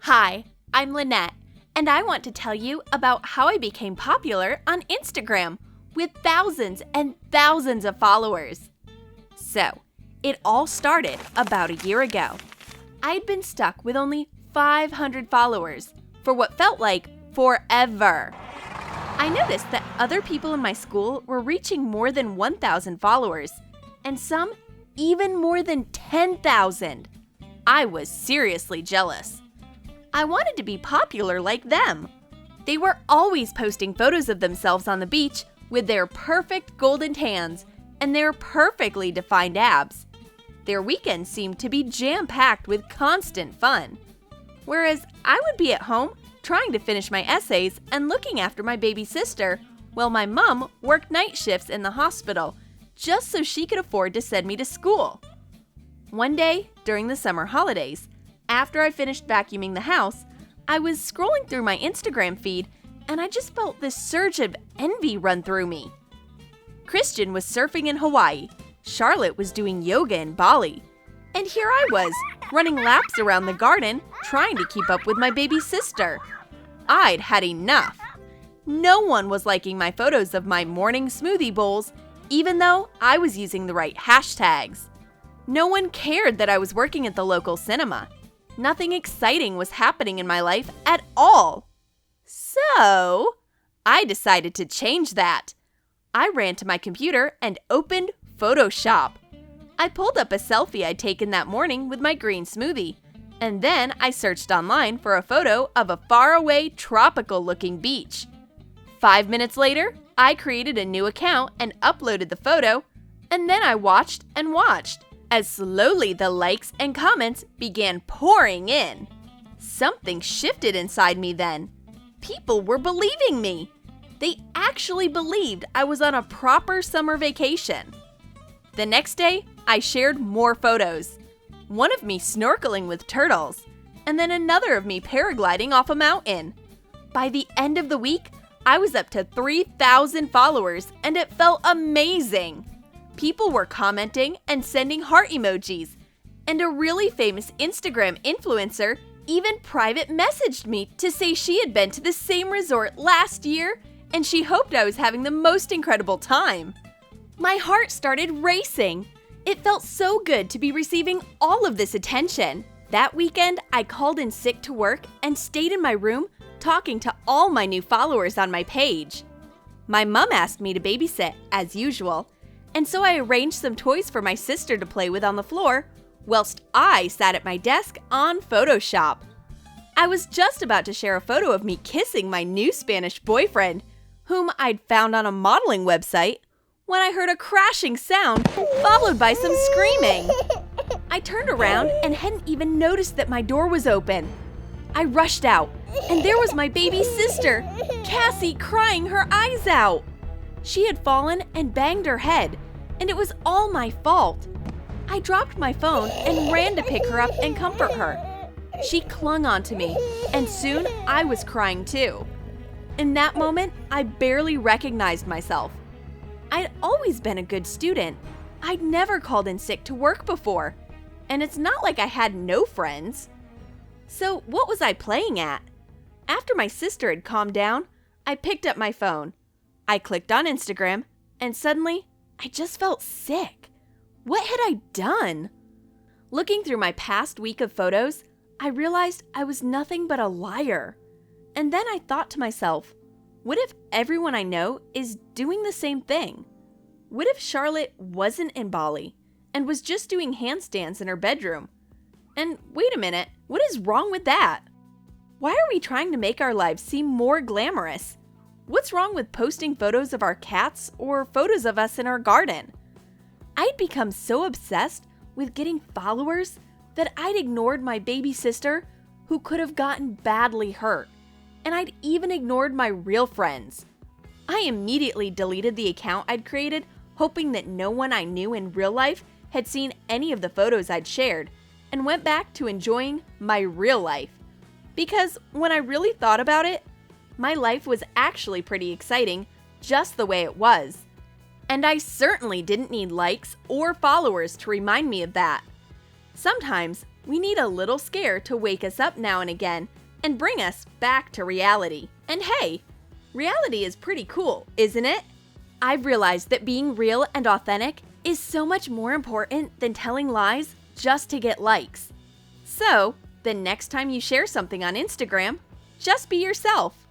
Hi, I'm Lynette, and I want to tell you about how I became popular on Instagram with thousands and thousands of followers. So, it all started about a year ago. I'd been stuck with only 500 followers for what felt like forever. I noticed that other people in my school were reaching more than 1,000 followers, and some even more than 10,000. I was seriously jealous. I wanted to be popular like them. They were always posting photos of themselves on the beach with their perfect golden tans and their perfectly defined abs. Their weekends seemed to be jam-packed with constant fun. Whereas I would be at home trying to finish my essays and looking after my baby sister while my mom worked night shifts in the hospital just so she could afford to send me to school. One day during the summer holidays, after I finished vacuuming the house, I was scrolling through my Instagram feed and I just felt this surge of envy run through me. Christian was surfing in Hawaii, Charlotte was doing yoga in Bali, and here I was, running laps around the garden trying to keep up with my baby sister. I'd had enough. No one was liking my photos of my morning smoothie bowls, even though I was using the right hashtags. No one cared that I was working at the local cinema. Nothing exciting was happening in my life at all. So, I decided to change that. I ran to my computer and opened Photoshop. I pulled up a selfie I'd taken that morning with my green smoothie, and then I searched online for a photo of a faraway tropical-looking beach. 5 minutes later, I created a new account and uploaded the photo, and then I watched and watched as slowly the likes and comments began pouring in. Something shifted inside me then. People were believing me. They actually believed I was on a proper summer vacation. The next day, I shared more photos. One of me snorkeling with turtles, and then another of me paragliding off a mountain. By the end of the week, I was up to 3,000 followers, and it felt amazing. People were commenting and sending heart emojis, and a really famous Instagram influencer even private messaged me to say she had been to the same resort last year and she hoped I was having the most incredible time. My heart started racing. It felt so good to be receiving all of this attention. That weekend, I called in sick to work and stayed in my room talking to all my new followers on my page. My mom asked me to babysit, as usual, and so I arranged some toys for my sister to play with on the floor, whilst I sat at my desk on Photoshop. I was just about to share a photo of me kissing my new Spanish boyfriend, whom I'd found on a modeling website, when I heard a crashing sound followed by some screaming. I turned around and hadn't even noticed that my door was open. I rushed out, and there was my baby sister, Cassie, crying her eyes out. She had fallen and banged her head, and it was all my fault. I dropped my phone and ran to pick her up and comfort her. She clung onto me, and soon I was crying too. In that moment, I barely recognized myself. I'd always been a good student. I'd never called in sick to work before, and it's not like I had no friends. So what was I playing at? After my sister had calmed down, I picked up my phone. I clicked on Instagram, and suddenly, I just felt sick. What had I done? Looking through my past week of photos, I realized I was nothing but a liar. And then I thought to myself, what if everyone I know is doing the same thing? What if Charlotte wasn't in Bali and was just doing handstands in her bedroom? And wait a minute, what is wrong with that? Why are we trying to make our lives seem more glamorous? What's wrong with posting photos of our cats or photos of us in our garden? I'd become so obsessed with getting followers that I'd ignored my baby sister who could have gotten badly hurt. And I'd even ignored my real friends. I immediately deleted the account I'd created, hoping that no one I knew in real life had seen any of the photos I'd shared, and went back to enjoying my real life. Because when I really thought about it, my life was actually pretty exciting just the way it was. And I certainly didn't need likes or followers to remind me of that. Sometimes We need a little scare to wake us up now and again and bring us back to reality. And hey, reality is pretty cool, isn't it? I've realized that being real and authentic is so much more important than telling lies just to get likes. So, the next time you share something on Instagram, just be yourself.